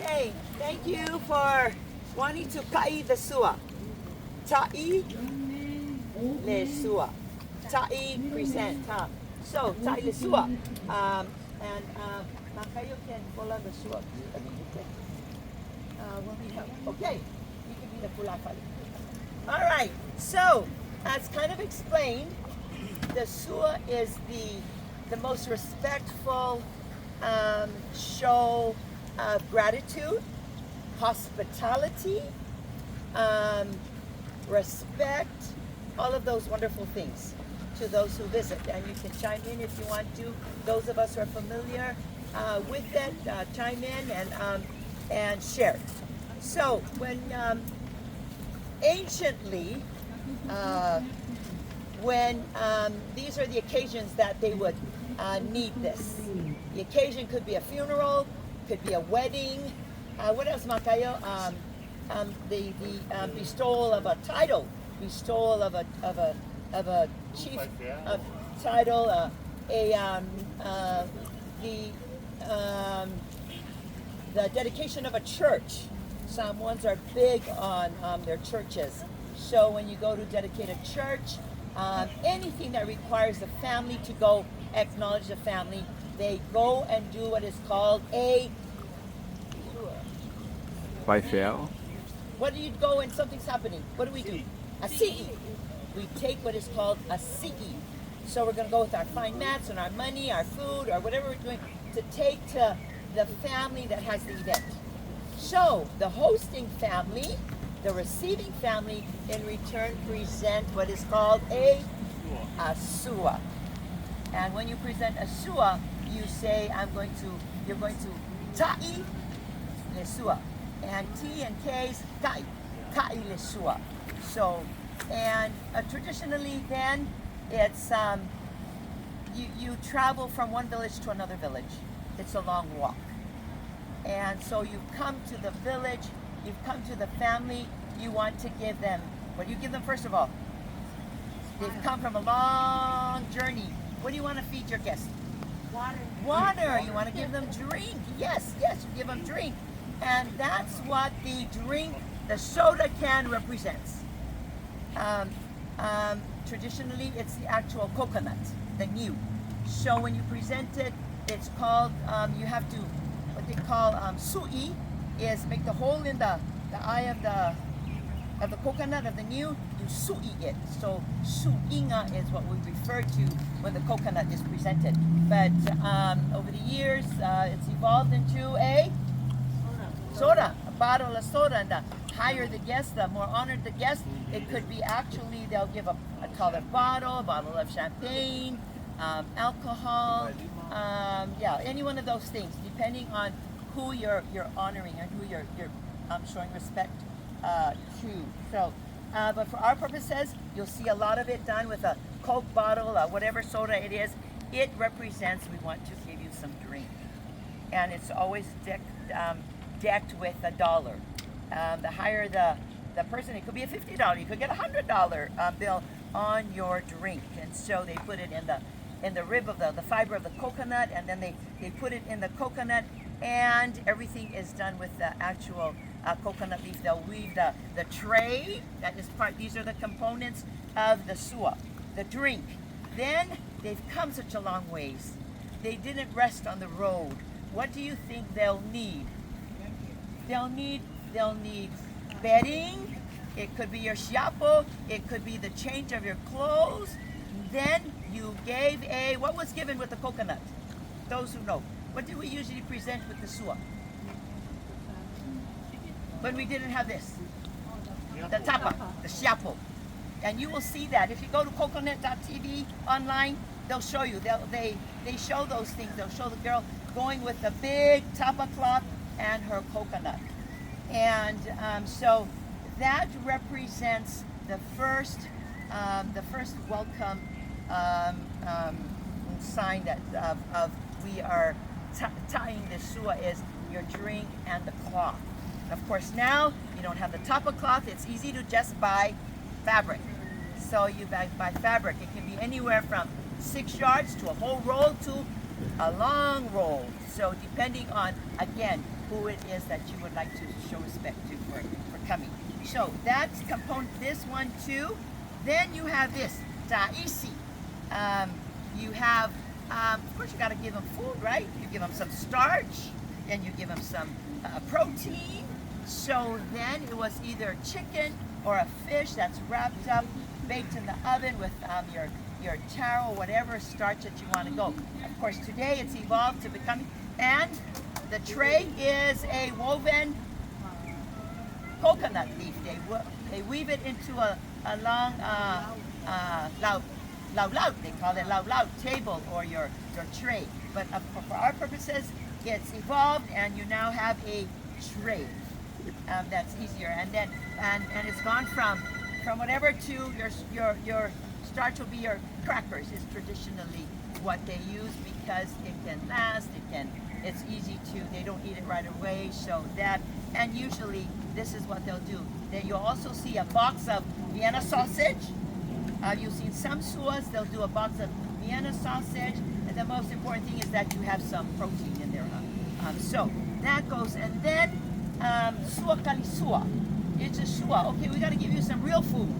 Okay, thank you for wanting to kai the sua. Tai le sua. Tai present, huh? So, tai le sua. And Makayo can follow the sua. When we have, okay, you can be the pulakali. All right, so as kind of explained, the sua is the most respectful show of gratitude, hospitality, respect, all of those wonderful things to those who visit. And you can chime in if you want to. Those of us who are familiar with it, chime in and share. So when anciently, when these are the occasions that they would need this. The occasion could be a funeral, could be a wedding. What else, Makayo? The bestowal of a title, bestowal of a chief title, the dedication of a church. Some ones are big on their churches. So when you go to dedicate a church, anything that requires the family to go acknowledge the family, they go and do what is called a. Paifel. What do you go when something's happening? What do we do? A si'i. We take what is called a si'i. So we're going to go with our fine mats and our money, our food, or whatever we're doing to take to the family that has the event. So the hosting family, the receiving family, in return present what is called a sua. And when you present a sua, you say, you're going to ta'i le sua. And T and K's kai le sua. So, and traditionally then, it's, you travel from one village to another village. It's a long walk. And so you come to the village, you've come to the family, you want to give them, what do you give them first of all? They've come from a long journey. What do you want to feed your guests? Water. You want to give them drink. Yes, you give them drink. And that's what the drink, the soda can represents. Traditionally, it's the actual coconut, the new. So when you present it, it's called, you have to, what they call su'i, is make the hole in the eye of the coconut of the new, you su'i it. So su'inga is what we refer to when the coconut is presented. But over the years, it's evolved into a soda, a bottle of soda. And the higher the guest, the more honored the guest, it could be actually, they'll give a taller bottle, a bottle of champagne, alcohol, any one of those things, depending on who you're honoring and who you're showing respect to. So, but for our purposes, you'll see a lot of it done with a Coke bottle, whatever soda it is. It represents, we want to give you some drink. And it's always decked with $1. The higher the person, it could be a $50, you could get a $100 bill on your drink. And so they put it in the rib of the fiber of the coconut, and then they put it in the coconut, and everything is done with the actual coconut leaf. They'll weave the tray, that is part, these are the components of the sua, the drink. Then they've come such a long ways. They didn't rest on the road. What do you think they'll need? They'll need bedding. It could be your siapo. It could be the change of your clothes. Then you gave what was given with the coconut? Those who know. What did we usually present with the sua? When we didn't have this. The tapa, the siapo. And you will see that. If you go to coconut.tv online, they'll show you. They show those things. They'll show the girl going with the big tapa cloth and her coconut. And so that represents the first welcome sign that of we are tying the sua is your drink and the cloth. And of course now you don't have the tapa cloth. It's easy to just buy fabric. So you buy fabric. It can be anywhere from 6 yards to a whole roll to a long roll. So depending on, again, who it is that you would like to show respect to for coming. So that's component, this one too. Then you have this, ta'isi. You have, of course you gotta give them food, right? You give them some starch, and you give them some protein. So then it was either chicken or a fish that's wrapped up, baked in the oven with your taro, whatever starch that you want to go. Of course, today it's evolved to become, and the tray is a woven coconut leaf. They weave it into a long lau, they call it lau table or your tray. But for our purposes, it's evolved, and you now have a tray. That's easier, and then and it's gone from whatever to your starch will be your crackers is traditionally what they use because it can last. It's easy to. They don't eat it right away, so that. And usually this is what they'll do. Then you'll also see a box of Vienna sausage. You've seen some suas. They'll do a box of Vienna sausage, and the most important thing is that you have some protein in there. So that goes, and then. Sua kalisua. It's a sua. Okay, we got to give you some real food.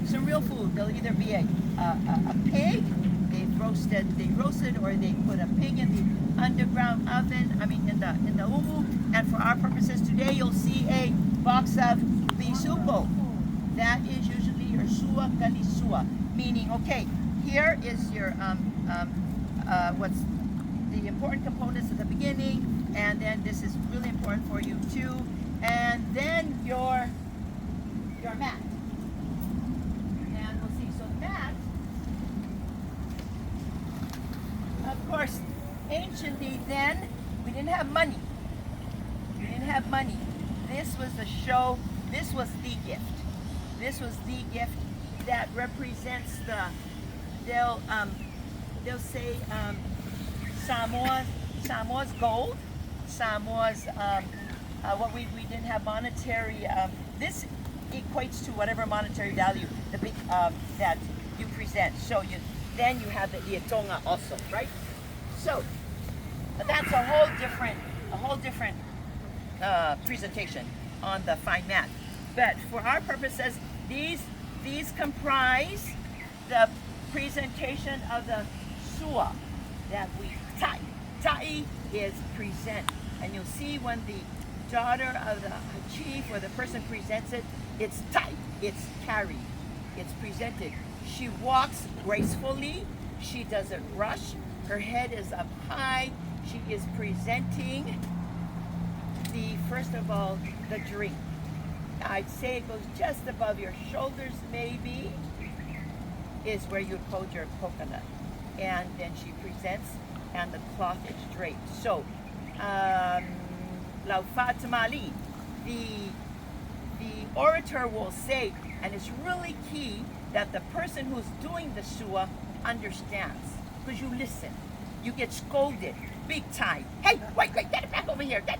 Some real food. There'll either be a pig, they roasted, or they put a pig in the underground oven. I mean, in the umu. And for our purposes today, you'll see a box of bisupo. That is usually your sua kalisua. Meaning, okay, here is your what's the important components at the beginning. And then this is really important for you too. And then your mat. And we'll see. So the mat, of course, anciently then, we didn't have money. We didn't have money. This was the show. This was the gift. This was the gift that represents they'll say Samoa's gold. Samoa's what we didn't have monetary. This equates to whatever monetary value that you present. So then you have the Ietonga also, right? So that's a whole different presentation on the fine mat. But for our purposes, these comprise the presentation of the sua that we tai. Tai is present. And you'll see when the daughter of the chief or the person presents it, it's tight, it's carried, it's presented. She walks gracefully, she doesn't rush, her head is up high, she is presenting first of all, the drink. I'd say it goes just above your shoulders maybe, is where you'd hold your coconut. And then she presents, and the cloth is draped. So, Lau Fatimali, the orator will say, and it's really key that the person who's doing the sua understands, because you listen. You get scolded big time. Hey, wait, get it back over here. That,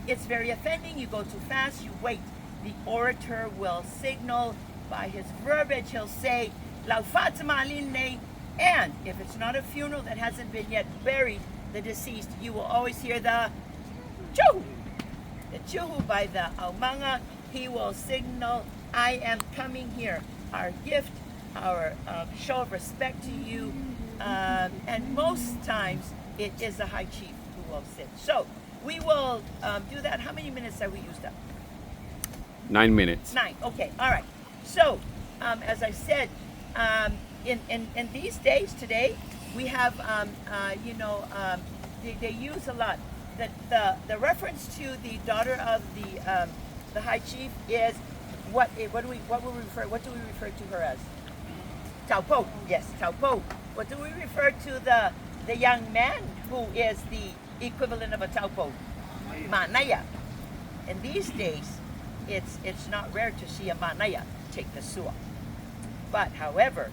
it's very offending. You go too fast, you wait. The orator will signal by his verbiage. He'll say, Lau Fatimali ne. And if it's not a funeral that hasn't been yet buried, the deceased, you will always hear the chuhu. The chuhu by the aumanga. He will signal, I am coming here. Our gift, our show of respect to you. And most times, it is the high chief who will sit. So, we will do that. How many minutes have we used up? 9 minutes. 9, okay, all right. So, as I said, in these days today, we have, they use a lot. The reference to the daughter of the high chief is what do we refer to her as? Taupo, yes, Taupo. What do we refer to the young man who is the equivalent of a Taupo? Manaya. In these days, it's not rare to see a Manaya take the sua. But however,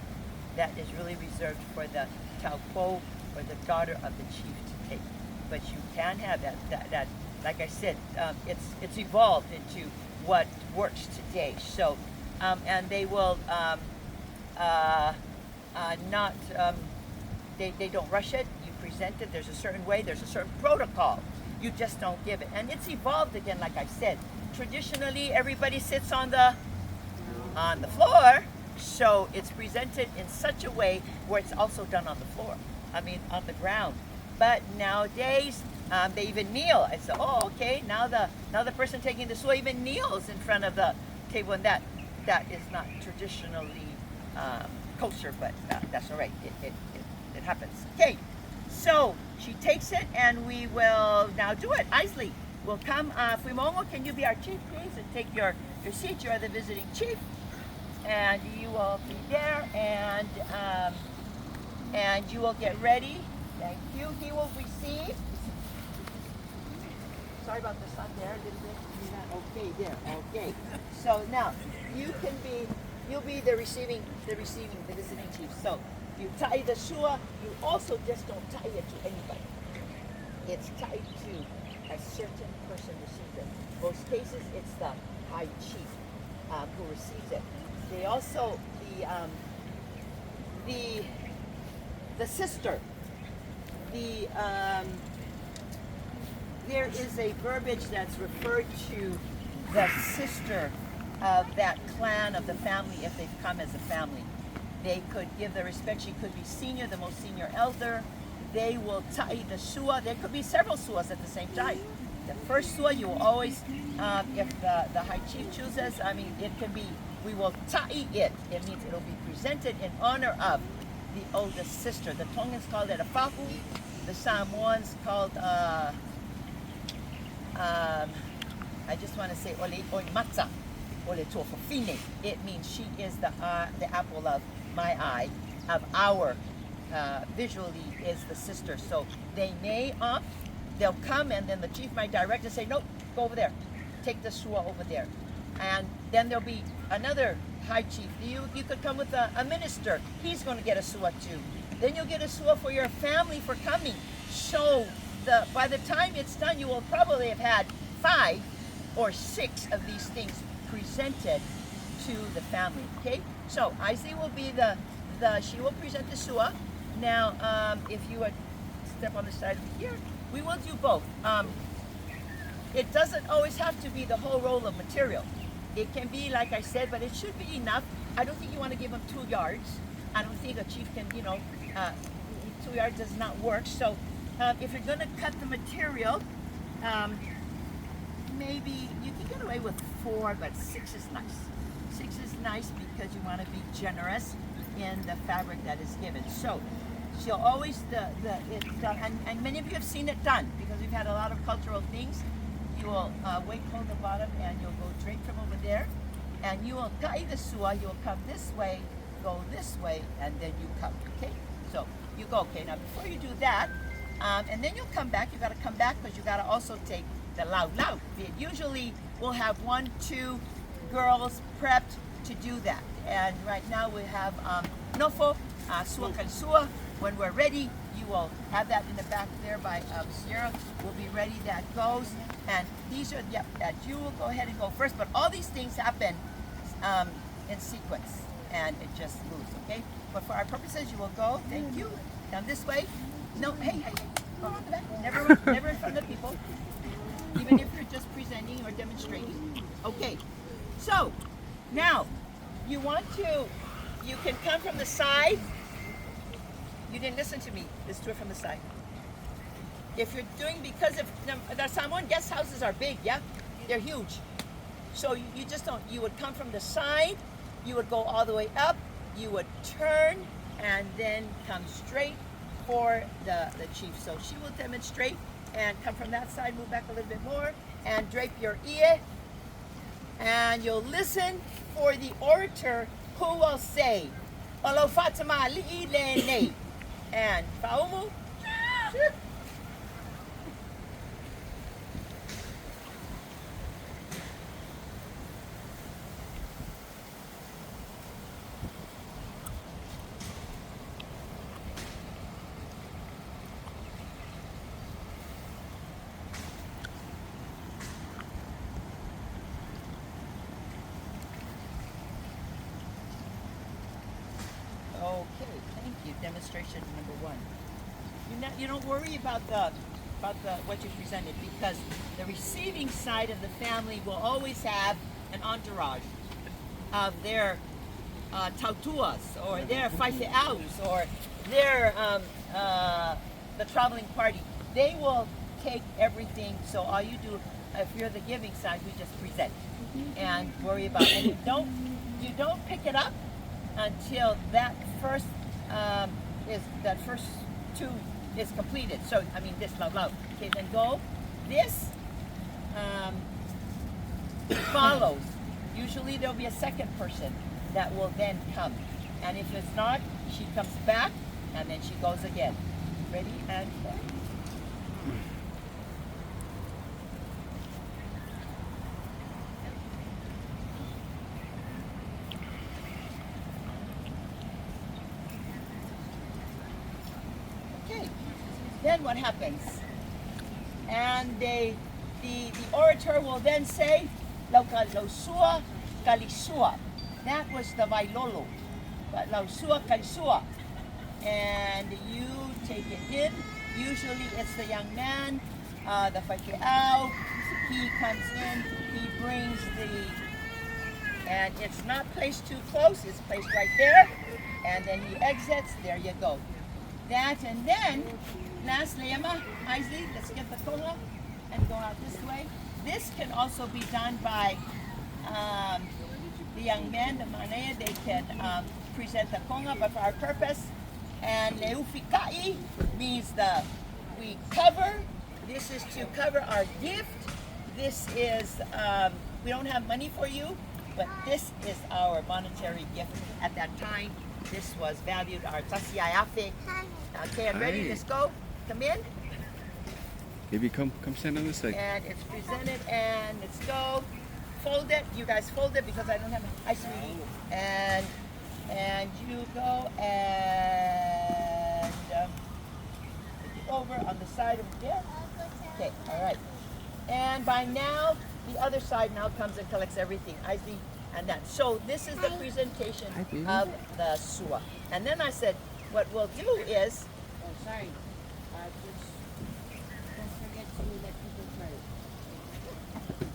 that is really reserved for the Taupo or the daughter of the chief to take. But you can have that like I said, it's evolved into what works today. So, and they will they don't rush it. You present it. There's a certain way. There's a certain protocol. You just don't give it. And it's evolved again, like I said. Traditionally, everybody sits on the floor, so it's presented in such a way where it's also done on the floor. I mean, on the ground. But nowadays, they even kneel. I said, oh, okay. Now the person taking the suwa even kneels in front of the table, and that is not traditionally kosher, but that's all right. It happens. Okay. So she takes it, and we will now do it. Isley will come. Fuimongo, can you be our chief, please, and take your seat? You are the visiting chief, and you will be there, and you will get ready. Thank you. He will receive. Sorry about the sun there a little bit. Okay, there. Okay. So now you'll be the visiting chief. So you tie the shua. You also just don't tie it to anybody. It's tied to a certain person receives it. Most cases, it's the high chief who receives it. They also the sister. There is a verbiage that's referred to the sister of that clan of the family if they've come as a family. They could give the respect. She could be senior, the most senior elder. They will tie the suwa. There could be several suwas at the same time. The first suwa you will always, if the high chief chooses, I mean, it can be, we will tai it. It means it'll be presented in honor of the oldest sister. The Tongans call it a fahu. The Samoans called, I just want to say ole matza, ole tofofine. It means she is the apple of my eye, of our, visually is the sister. So they may opt, they'll come, and then the chief might direct and say, nope, go over there. Take the suwa over there. And then there'll be another high chief. You could come with a minister. He's going to get a suwa too. Then you'll get a suwa for your family for coming. So by the time it's done, you will probably have had 5 or 6 of these things presented to the family. Okay? So Isley will be she will present the suwa. Now, if you would step on the side of here, we will do both. It doesn't always have to be the whole roll of material. It can be, like I said, but it should be enough. I don't think you want to give them 2 yards. I don't think a chief can, 2 yards does not work. So if you're going to cut the material, maybe you can get away with 4, but 6 is nice. 6 is nice because you want to be generous in the fabric that is given. So she'll always, and many of you have seen it done because we've had a lot of cultural things. You will hold the bottom, and you'll go drape from over there, and you will tie the suwa. You'll come this way, go this way, and then you come. Okay, so you go. Okay, now before you do that, and then you'll come back. You got to come back because you got to also take the lau. Usually we'll have 1, 2 girls prepped to do that, and right now we have nofo, suwa kan suwa. When we're ready, you will have that in the back there by Sierra. We'll be ready. That goes. And these are, you will go ahead and go first. But all these things happen in sequence. And it just moves, okay? But for our purposes, you will go. Thank you. Down this way. No, hey. Go on the back. Never in front of people. Even if you're just presenting or demonstrating. Okay. So, now, you can come from the side. You didn't listen to me. Let's do it from the side. If you're doing, because if the Samoan guest houses are big, yeah? They're huge. So you just don't, you would come from the side, you would go all the way up, you would turn, and then come straight for the chief. So she will demonstrate and come from that side, move back a little bit more, and drape your ear. And you'll listen for the orator who will say, Olo Fatima li'i lene. And Faumu. Okay, thank you. Demonstration number 1. You don't worry about about what you presented, because the receiving side of the family will always have an entourage of their tautuas or their faifeaus or their the traveling party. They will take everything. So all you do, if you're the giving side, we just present and worry about. And you don't pick it up until that first two is completed. So I mean this lau. Okay, then go. This follows. Usually there'll be a second person that will then come. And if it's not, she comes back and then she goes again. Ready and go. Okay. Then what happens? And the orator will then say, Lausua Kalisua. That was the Vailolo. But Lausua Kalisua. And you take it in. Usually it's the young man, the Fakiao. He comes in, he brings and it's not placed too close, it's placed right there. And then he exits, there you go. That, and then, lastly, Emma, Isley, let's get the kola and go out this way. This can also be done by the young men, the manea. They can present the konga, but for our purpose. And leufikai means we cover. This is to cover our gift. This is, we don't have money for you, but this is our monetary gift. At that time, this was valued, our tasiayafe. Okay, I'm ready, let's go. Come in. Baby, come stand on this side. And it's presented, and let's go. Fold it, you guys fold it because I don't have ice cream. And you go and over on the side of there. Okay, all right. And by now, the other side now comes and collects everything. I see, and that. So this is the presentation of the sua. And then I said, what we'll do is. Oh, sorry. Just don't forget to let people try.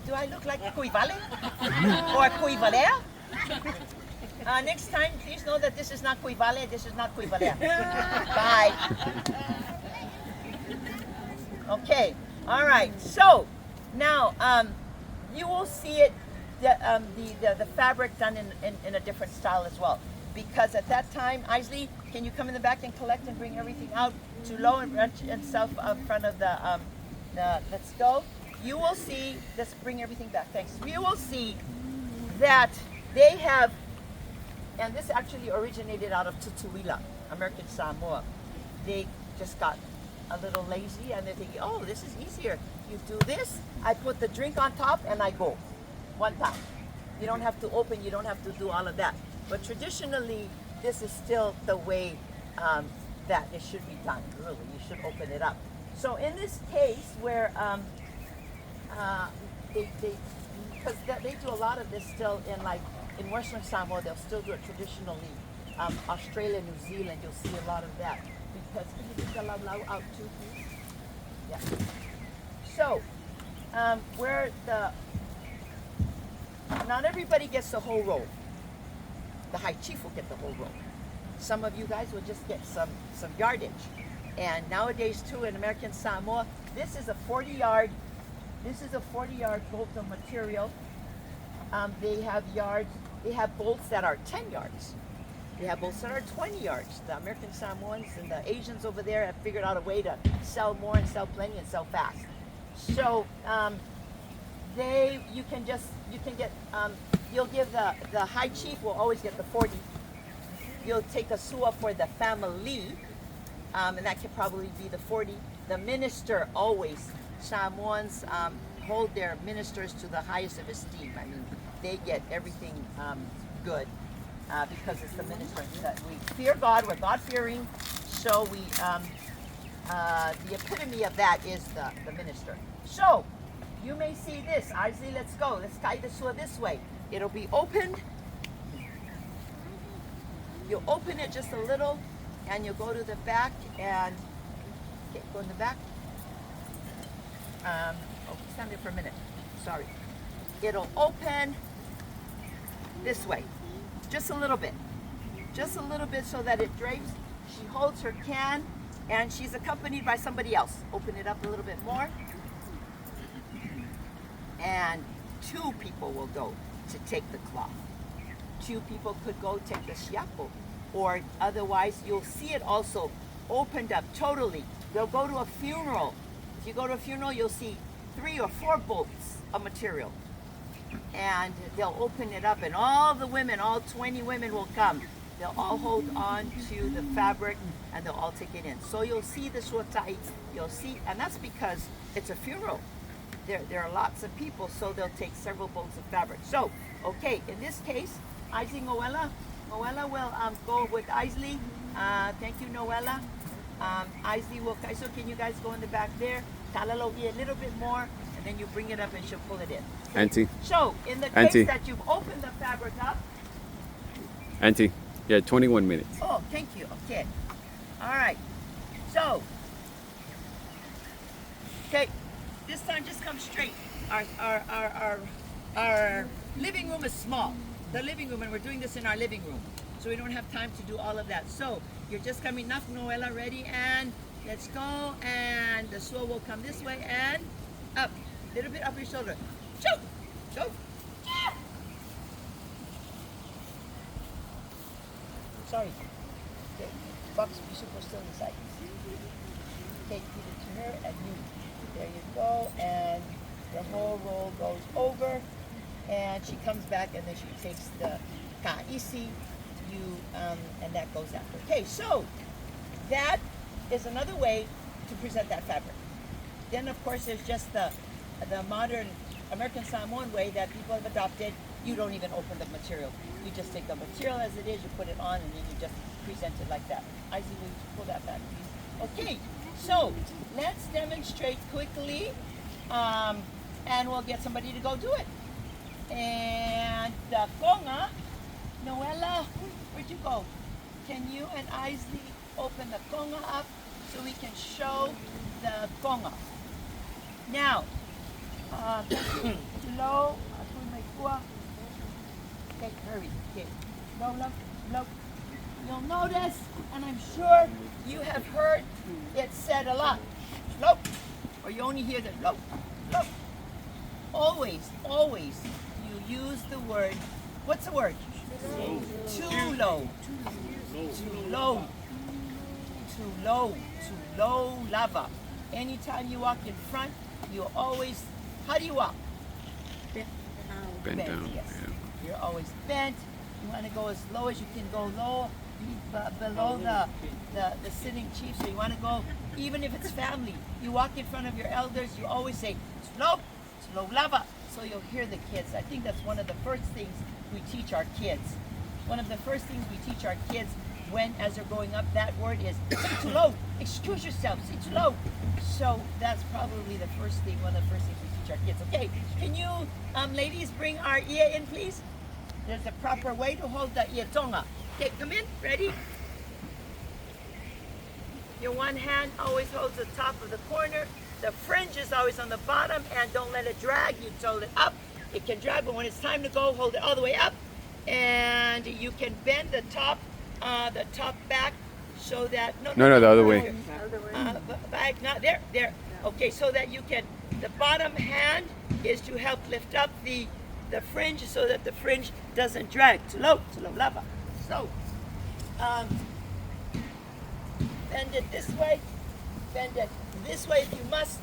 Do I look like Kuivale? Or Kuivalea? Next time, please know that this is not Kuivale, this is not Kuivalea. Bye. Okay, all right. So now you will see it, the fabric done in a different style as well. Because at that time, Isley, can you come in the back and collect and bring everything out to low and branch and self up front of the let's go. You will see, let's bring everything back, thanks. You will see that they have, and this actually originated out of Tutuila, American Samoa. They just got a little lazy and they're thinking, oh, this is easier. You do this, I put the drink on top and I go. One time. You don't have to open, you don't have to do all of that. But traditionally, this is still the way that it should be done, really. You should open it up. So in this case where because they do a lot of this still in Western Samoa, they'll still do it traditionally. Australia, New Zealand, you'll see a lot of that. Because, can you get the lau out too, please? Yeah. So, where not everybody gets the whole roll. The high chief will get the whole roll. Some of you guys will just get some yardage. And nowadays too in American Samoa, this is a 40-yard bolton material. They have bolts that are 10 yards. They have bolts that are 20 yards. The American Samoans and the Asians over there have figured out a way to sell more and sell plenty and sell fast. So you'll give the high chief will always get the 40. You'll take a sua for the family, and that can probably be the 40. The minister always, Samoans hold their ministers to the highest of esteem. I mean, they get everything good because it's the minister. We fear God, we're God-fearing, so we the epitome of that is the minister. So, you may see this. Isley, let's go. Let's tie the sua this way. It'll be opened. You'll open it just a little, and you'll go to the back and okay, go in the back. stand there for a minute. Sorry. It'll open this way, just a little bit. Just a little bit so that it drapes. She holds her can and she's accompanied by somebody else. Open it up a little bit more. And 2 people will go to take the cloth. 2 people could go take the shiapo. Or otherwise, you'll see it also opened up totally. They'll go to a funeral. If you go to a funeral, you'll see 3 or 4 bolts of material. And they'll open it up and all the women, all 20 women will come. They'll all hold on to the fabric and they'll all take it in. So you'll see the suotai, you'll see, and that's because it's a funeral. There are lots of people, so they'll take several bolts of fabric. So, okay, in this case, Isley Noella will go with Isley. Thank you, Noella. Isley will, so can you guys go in the back there? Talalogi a little bit more, and then you bring it up and she'll pull it in. Auntie, So, in the case Auntie. that you've opened the fabric up, Auntie. Yeah, 21 minutes. oh, thank you, okay. All right, so, okay, this time just come straight. Our living room is small. The living room, and we're doing this in our living room. So we don't have time to do all of that. So you're just coming up, Noella, ready, and let's go. And the swirl will come this way and up. A little bit up your shoulder. Shoot! Shoot! Yeah! Sorry. Okay, box bishop was still inside. Okay, give it to her and you. There you go, and the whole roll goes over, and she comes back, and then she takes the kaisi, and that goes after. Okay, so that is another way to present that fabric. Then, of course, there's just the modern American Samoan way that people have adopted. You don't even open the material. You just take the material as it is, you put it on, and then you just present it like that. I see, will you pull that back, please? Okay, so let's demonstrate quickly, and we'll get somebody to go do it. And the konga, Noella, where'd you go? Can you and Isley open the konga up so we can show the konga? Now, low, okay, hurry, okay, low, low, low. You'll notice, and I'm sure you have heard it said a lot, low, or you only hear the low, low. Always, always, you use the word, what's the word? Too low, too low, too low, too low, lava. Anytime you walk in front, you always, how do you walk? Bend down. Yes. Yeah. You're always bent. You want to go as low as you can go low, below the sitting chief. So you want to go, even if it's family, you walk in front of your elders, you always say, slow, slow lava. So you'll hear the kids. I think that's one of the first things we teach our kids. One of the first things we teach our kids as they're growing up, that word is too low. Excuse yourself, say too low. So that's probably the first thing, one of the first things we teach our kids. Okay, can you ladies bring our ia in, please? There's a proper way to hold the ia tonga. Okay, come in, ready? Your one hand always holds the top of the corner. The fringe is always on the bottom, and don't let it drag. You hold it up. It can drag, but when it's time to go, hold it all the way up. And you can bend the top back so that No, the other way. Back, not there, there. Okay, so that you can. The bottom hand is to help lift up the fringe so that the fringe doesn't drag. Too low, lava. So, bend it this way. Bend it this way if you must.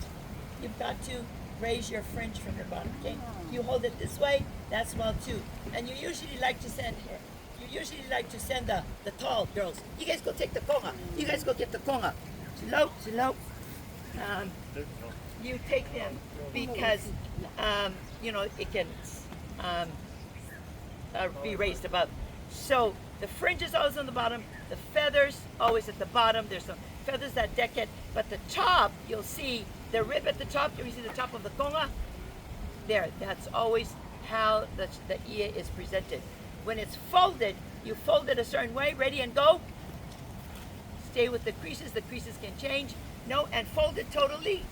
You've got to raise your fringe from the bottom. Okay, you hold it this way. That's well too. And you usually like to send here. You usually like to send the tall girls. You guys go take the konga. You guys go get the konga. Too low. You take them because it can be raised above. So the fringe is always on the bottom. The feathers always at the bottom. There's some feathers that deck it, but the top, you'll see the rib at the top. You see the top of the konga? There, that's always how the ia is presented. When it's folded, you fold it a certain way. Ready and go. Stay with the creases. The creases can change. No, and fold it totally.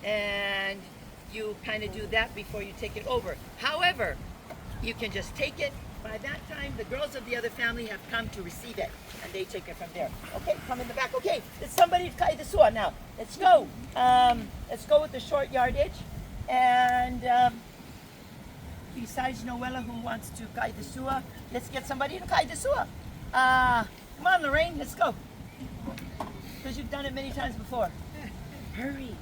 and you kind of do that before you take it over. However, you can just take it. By that time, the girls of the other family have come to receive it, and they take it from there. Okay, come in the back. Okay, it's somebody to kai the sua now. Let's go. Let's go with the short yardage. And besides Noella, who wants to kai the sua, let's get somebody to kai the sua. Come on, Lorraine, let's go. Because you've done it many times before. Hurry.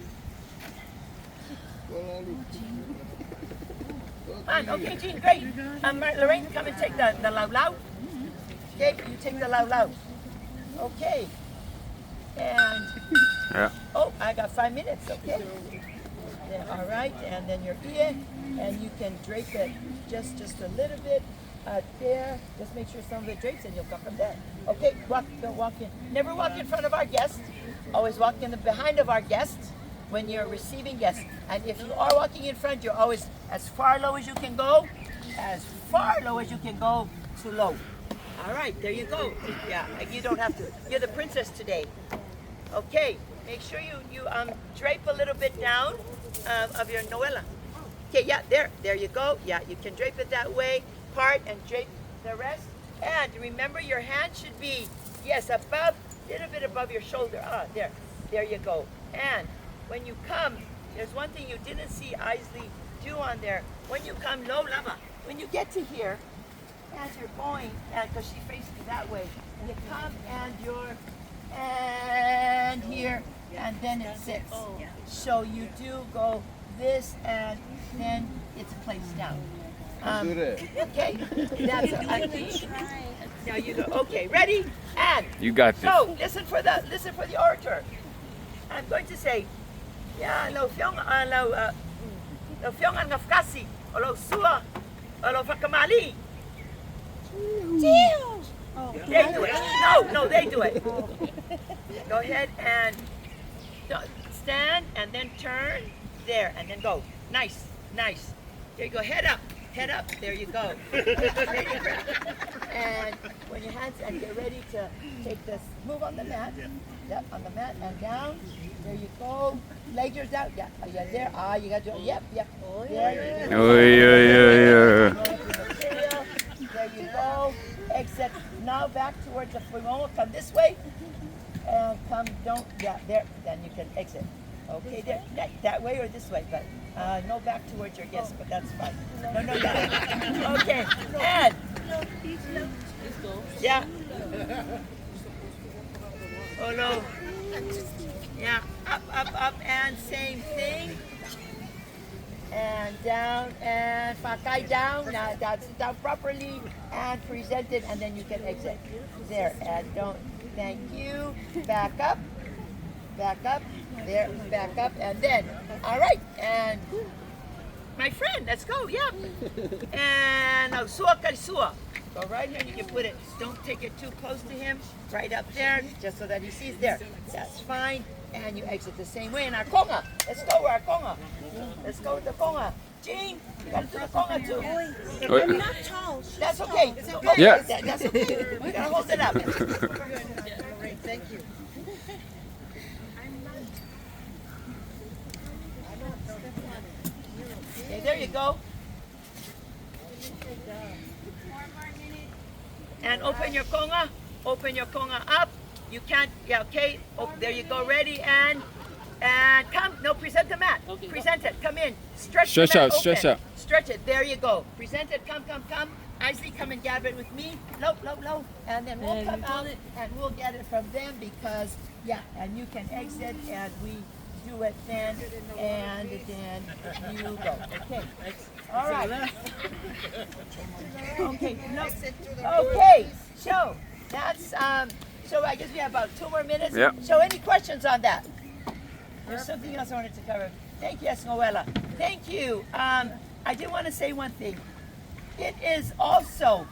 Come on, okay, Jean, great. Lorraine, come and take the lau lau. Okay, you take the lau lau. Okay. And, Yeah. oh, I got 5 minutes, okay. Then, all right, and then your ear, and you can drape it just a little bit there. Just make sure some of it drapes, and you'll come from there. Okay, don't walk in. Never walk in front of our guests. Always walk in the behind of our guests when you're receiving guests. And if you are walking in front, you're always as far low as you can go, as far low as you can go to low. All right, there you go. Yeah, you don't have to. You're the princess today. Okay, make sure you drape a little bit down of your Noella. Okay, yeah, there you go. Yeah, you can drape it that way, part and drape the rest. And remember, your hand should be, yes, above, a little bit above your shoulder. There you go. And when you come, there's one thing you didn't see Isley do on there. When you come low lava, when you get to here, as you're going, because she faced you that way, you come and here, and then it sits. So you do go this, and then it's placed down. Okay, that's now you go. Okay, ready? And You got this. so listen for the orator. I'm going to say, yeah, lo fiong ang ngafkasi, o lo sua, o lo fakamali. They do it. No, they do it. Go ahead and stand, and then turn there, and then go. Nice. There you go. Head up. There you go. And when your hands and get ready to take this, move on the mat. Yep, on the mat and down. There you go. Leg yours out. Yeah, there. You got to. Yep. There you go. There you go. Exit. Now back towards the fuimomo. Come this way. And come. There. Then you can exit. Okay, there. That way or this way, but no back towards your guest, but that's fine. No, that. Okay. And. Yeah. Oh no. Yeah. Up, and same thing. And down, and fakai down. Now that's down properly and presented, and then you can exit. There, and don't. Thank you. Back up. There, back up, and then. All right, and my friend, let's go. Yeah. And now sua karisua. Go right here, and you can put it. Don't take it too close to him. Right up there, just so that he sees there. That's fine. And you exit the same way in our conga. Let's go with our conga. Let's go with the conga. Jean, you gotta do the conga too. I'm not tall. She's That's okay. tall. Yeah. That's okay. We gotta hold it up. Thank you. Okay, there you go. And open your conga. Open your conga up. You can't. Yeah. Okay. Oh, there you go. Ready and come. No, present the mat. Present it. Come in. Stretch the mat out, open. stretch out. Stretch it. There you go. Present it. Come. Isley, come and grab it with me. Low. And then we'll come out and we'll get it from them because, yeah, and you can exit and we do it then and then you go. Okay. All right. Okay. No. Okay. So that's so I guess we have about 2 more minutes. Yeah. So any questions on that? There's something else I wanted to cover. Thank you, Esnoella. Thank you. I did want to say one thing. It is also,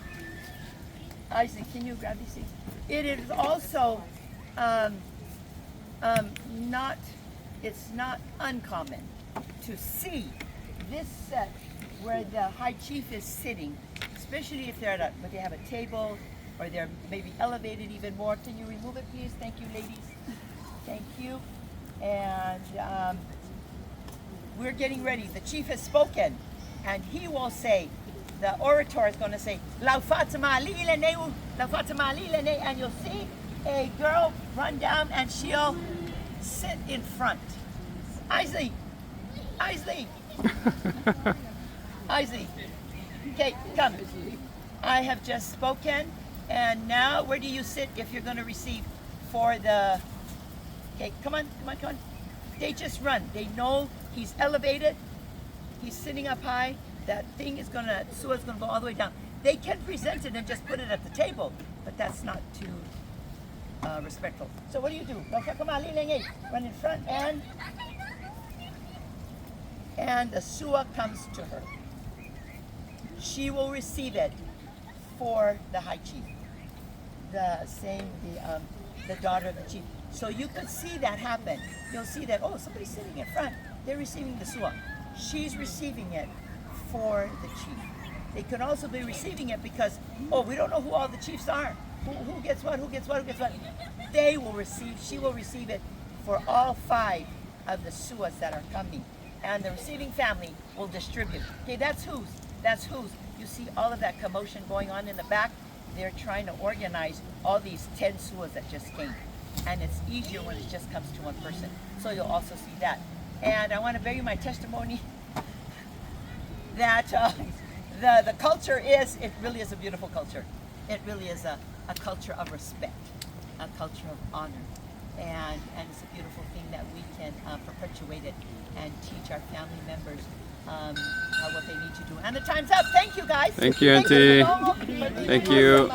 Isaac, can you grab these things? It is also it's not uncommon to see this set where the high chief is sitting, especially if but they have a table or they're maybe elevated even more. Can you remove it, please? Thank you, ladies. Thank you. And we're getting ready. The chief has spoken, and he will say, the orator is going to say, "La Fatima Lilene, La Fatima Lilene," and you'll see a girl run down and she'll sit in front. Isley, Isley, Isley. Okay, come. I have just spoken, and now where do you sit if you're going to receive for the? Okay, come on, come on, come on. They just run. They know he's elevated. He's sitting up high. That thing is gonna, Sua's gonna go all the way down. They can present it and just put it at the table, but that's not too respectful. So what do you do? Run in front and the Sua comes to her. She will receive it for the high chief, the daughter of the chief. So you could see that happen. You'll see that, oh, somebody's sitting in front. They're receiving the Sua. She's receiving it for the chief. They could also be receiving it because, oh, we don't know who all the chiefs are. Who gets what, who gets what, who gets what. They will receive, she will receive it for all 5 of the Suas that are coming. And the receiving family will distribute. Okay, that's whose. That's whose. You see all of that commotion going on in the back. They're trying to organize all these 10 Suas that just came. And it's easier when it just comes to one person. So you'll also see that. And I want to bear you my testimony that the culture is, it really is a beautiful culture. It really is a culture of respect, a culture of honor. And it's a beautiful thing that we can perpetuate it and teach our family members what they need to do. And the time's up. Thank you, guys. Thank you, Auntie. Thank you. Thank you.